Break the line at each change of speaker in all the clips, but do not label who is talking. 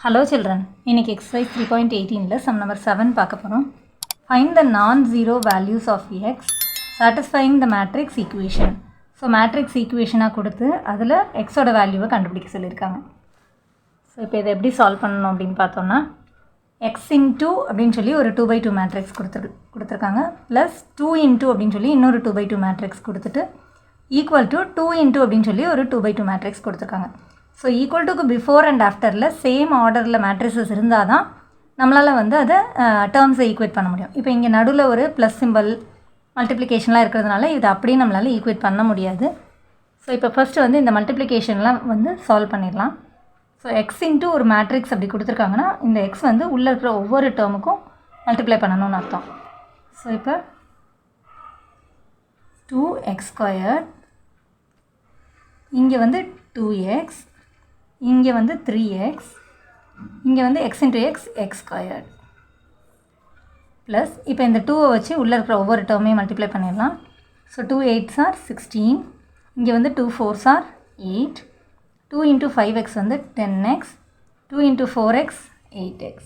Hello children, இன்னைக்கு exercise 3.18ல sum number 7 பார்க்க போறோம். Find the non-zero values of x satisfying the matrix equation. So matrix equation கொடுத்து அதில் x ஓட வேல்யூவை கண்டுபிடிக்க சொல்லியிருக்காங்க. ஸோ இப்போ இதை எப்படி சால்வ் பண்ணணும் அப்படின்னு பார்த்தோம்னா x into அப்படின்னு சொல்லி ஒரு 2/2 மேட்ரிக்ஸ் கொடுத்துருக்காங்க ப்ளஸ் 2 into அப்படின்னு சொல்லி இன்னொரு 2/2 மேட்ரிக்ஸ் கொடுத்துட்டு ஈக்குவல் டு 2 into அப்படின்னு சொல்லி ஒரு 2/2 மேட்ரிக்ஸ் கொடுத்துருக்காங்க. ஸோ ஈக்குவல் டுக்கு பிஃபோர் அண்ட் ஆஃப்டரில் சேம் ஆர்டரில் மேட்ரிசஸ் இருந்தால் தான் நம்மளால் வந்து அதை டேர்ம்ஸை ஈக்குவேட் பண்ண முடியும். இப்போ இங்கே நடுவில் ஒரு ப்ளஸ் சிம்பிள் மல்டிப்ளிகேஷன்லாம் இருக்கிறதுனால இது அப்படியே நம்மளால் ஈக்குவேட் பண்ண முடியாது. ஸோ இப்போ ஃபஸ்ட்டு வந்து இந்த மல்டிப்ளிகேஷன்லாம் வந்து சால்வ் பண்ணிடலாம். ஸோ எக்ஸ் இன்ட்டு ஒரு மேட்ரிக்ஸ் அப்படி கொடுத்துருக்காங்கன்னா இந்த எக்ஸ் வந்து உள்ளே இருக்கிற ஒவ்வொரு டேர்முக்கும் மல்டிப்ளை பண்ணணும்னு அர்த்தம். ஸோ இப்போ 2x², இங்கே வந்து 2x, இங்கே வந்து 3x, இங்கே வந்து x into x, x² plus இப்போ இந்த 2வை வச்சு உள்ளே இருக்கிற ஒவ்வொரு டேர்மையும் மல்டிப்ளை பண்ணிடலாம். ஸோ 2 8s are 16, இங்கே வந்து 2 4s are 8, 2 into 5x வந்து 10x, 2 into 4x 8x.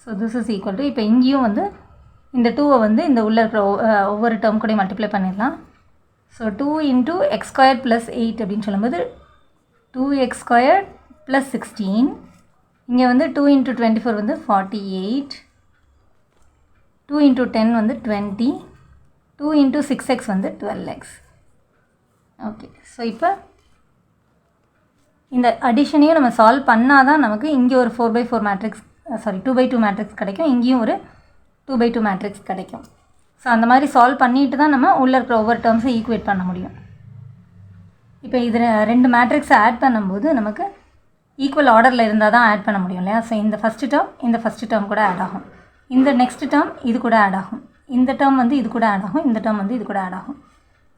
So this is equal to இப்போ இங்கேயும் வந்து இந்த 2வை வந்து இந்த உள்ளே இருக்கிற ஒவ்வொரு டேர்ம் கூட மல்டிப்ளை பண்ணிடலாம். ஸோ 2 into x² plus 8 அப்படின்னு சொல்லும்போது 2x² plus 16, இங்கே வந்து 2 into 24 வந்து 48, 2 into 10 வந்து 20, 2 into 6x வந்து 12x. ஓகே, ஸோ இப்போ இந்த அடிஷனையும் நம்ம சால்வ் பண்ணால் தான் நமக்கு இங்கே ஒரு 4/4 மேட்ரிக்ஸ் 2/2 மேட்ரிக்ஸ் கிடைக்கும், இங்கேயும் ஒரு 2/2 மேட்ரிக்ஸ் கிடைக்கும். ஸோ அந்த மாதிரி சால்வ் பண்ணிட்டு தான் நம்ம உள்ளே இருக்கிற ஒவ்வொரு டேர்ம்ஸை ஈக்குவேட் பண்ண முடியும். இப்போ இது ரெண்டு மேட்ரிக்ஸை ஆட் பண்ணும்போது நமக்கு ஈக்குவல் ஆர்டரில் இருந்தால் தான் ஆட் பண்ண முடியும் இல்லையா. ஸோ இந்த ஃபஸ்ட்டு டேர்ம் கூட ஆட் ஆகும், இந்த நெக்ஸ்ட் டேர்ம் இது கூட ஆட் ஆகும், இந்த டேர்ம் வந்து இது கூட ஆட் ஆகும், இந்த டேர்ம் வந்து இது கூட ஆட் ஆகும்.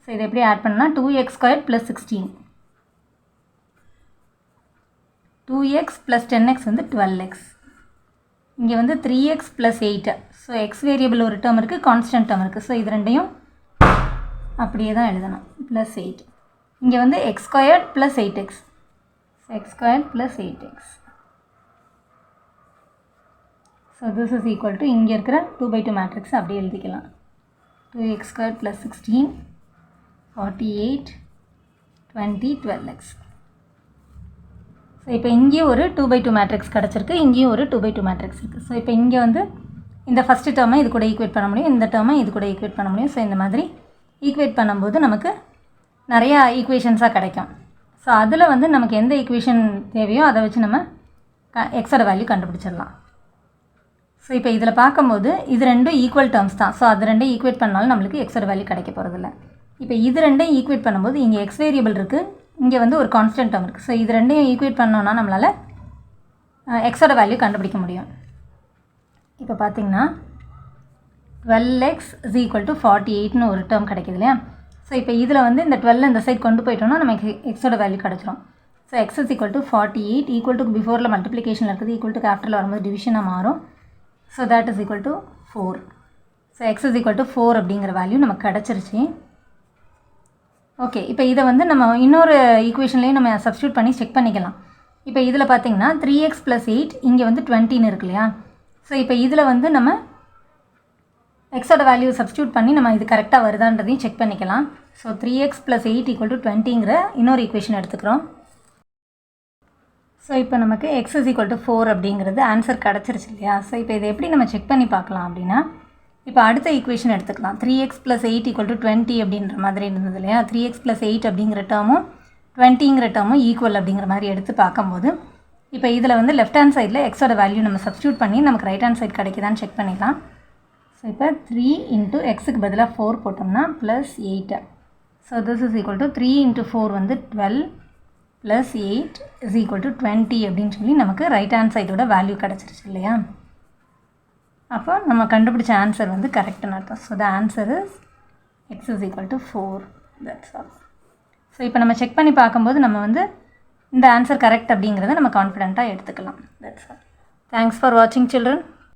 ஸோ இதை எப்படி ஆட் பண்ணால் 2x² plus 16, 2x plus 10x வந்து 12x, இங்கே வந்து 3x plus 8. So X variable ஒரு டேர்ம் இருக்குது, கான்ஸ்டன்ட் டேர்ம் இருக்குது. ஸோ இது ரெண்டையும் அப்படியே தான் எழுதணும், ப்ளஸ் 8. இங்கே வந்து x² plus 8x, so x² plus 8x. So this is equal to இங்கே இருக்கிற 2/2 மேட்ரிக்ஸ் அப்படியே எழுதிக்கலாம். 2x² plus 16, 48, 20, 12x. ஸோ இப்போ இங்கேயும் ஒரு 2/2 மேட்ரிக்ஸ் கிடச்சிருக்கு, இங்கேயும் ஒரு 2/2 மேட்ரிக்ஸ் இருக்குது. ஸோ இப்போ இங்கே வந்து இந்த ஃபஸ்ட்டு டேர்மை இது கூட ஈக்குவேட் பண்ண முடியும், இந்த டேர்மை இது கூட ஈக்குவேட் பண்ண முடியும். ஸோ இந்த மாதிரி ஈக்குவேட் பண்ணும்போது நமக்கு நிறையா ஈக்குவேஷன்ஸாக கிடைக்கும். ஸோ அதில் வந்து நமக்கு எந்த ஈக்குவேஷன் தேவையோ அதை வச்சு நம்ம எக்ஸோட வேல்யூ கண்டுபிடிச்சிடலாம். ஸோ இப்போ இதில் பார்க்கும்போது இது ரெண்டும் ஈக்குவல் டேர்ம்ஸ் தான். ஸோ அது ரெண்டையும் ஈக்குவேட் பண்ணாலும் நம்மளுக்கு எக்ஸோட வேல்யூ கிடைக்க போகிறதில்ல. இப்போ இது ரெண்டையும் ஈக்குவேட் பண்ணும்போது இங்கே எக்ஸ் வேரியபிள் இருக்குது, இங்கே வந்து ஒரு கான்ஸ்டன்ட் டேர்ம் இருக்குது. ஸோ இது ரெண்டையும் ஈக்குவேட் பண்ணோன்னா நம்மளால் எக்ஸோட வேல்யூ கண்டுபிடிக்க முடியும். இப்போ பார்த்தீங்கன்னா 12x is equal to 48ன்னு ஒரு டேர்ம் கிடைக்கிது இல்லையா. ஸோ இப்போ இதில் வந்து இந்த 12 இந்த சைட் கொண்டு போயிட்டோம்னா நமக்கு எக்ஸோட வேல்யூ கிடச்சிரும். So x is equal to 48, equal to பிஃபோரில் மல்டிப்ளிகேஷன் இருக்குது, ஈக்குவல் டு ஆஃப்டரில் வரும்போது டிவிஷனாக மாறும். So that is equal to 4. So x is equal to 4 அப்படிங்கிற வேல்யூ நமக்கு கிடச்சிருச்சு. ஓகே, இப்போ இதை வந்து நம்ம இன்னொரு ஈக்குவேஷன்லேயும் நம்ம சப்ஸ்டியூட் பண்ணி செக் பண்ணிக்கலாம். இப்போ இதில் பார்த்தீங்கன்னா 3x plus 8, இங்கே வந்து 20ன்னு இருக்கு இல்லையா. ஸோ இப்போ இதில் வந்து நம்ம எக்ஸோட வேல்யூ சப்ஸ்டியூட் பண்ணி நம்ம இது கரெக்டாக வருதான்றதையும் செக் பண்ணிக்கலாம். So 3x plus 8 equal to 20ங்கிற இன்னொரு ஈக்குவேஷன் எடுத்துக்கிறோம். ஸோ இப்போ நமக்கு x is equal to 4 அப்படிங்கிறது ஆன்சர் கிடச்சிருச்சு இல்லையா. ஸோ இப்போ இதை எப்படி நம்ம செக் பண்ணி பார்க்கலாம் அப்படின்னா, இப்போ அடுத்த ஈக்குவேஷன் எடுத்துக்கலாம். 3x plus 8 equal to 20 அப்படின்ற மாதிரி இருந்தது இல்லையா. 3x plus 8 அப்படிங்கிற டேர்மும் 20ங்கிற டேர்மும் ஈக்குவல் அப்படிங்கிற மாதிரி எடுத்து பார்க்கும்போது இப்போ இதில் வந்து லெஃப்ட் ஹேண்ட் சைடில் எக்ஸோட வேல்யூ நம்ம சப்ஸ்டியூட் பண்ணி நமக்கு ரைட் ஹேண்ட் சைட் கிடைக்குதான்னு செக் பண்ணிக்கலாம். ஸோ இப்போ 3 into xக்கு பதிலாக 4 போட்டோம்னா plus 8. So this is equal to 3 into 4 வந்து 12 ப்ளஸ் 8 இஸ் ஈக்குவல் டு 20 அப்படின்னு சொல்லி நமக்கு ரைட் ஹேண்ட் சைடோட வேல்யூ கிடச்சிருச்சு இல்லையா. அப்போ நம்ம கண்டுபிடிச்ச ஆன்சர் வந்து கரெக்டுன்னு அர்த்தம். So the answer is x is equal to 4. That's all. So இப்போ நம்ம செக் பண்ணி பார்க்கும்போது நம்ம வந்து இந்த ஆன்சர் கரெக்ட் அப்படிங்கிறத நம்ம கான்ஃபிடென்ட்டாக எடுத்துக்கலாம். That's all. தேங்க்ஸ் ஃபார் வாட்சிங் சில்ட்ரன்.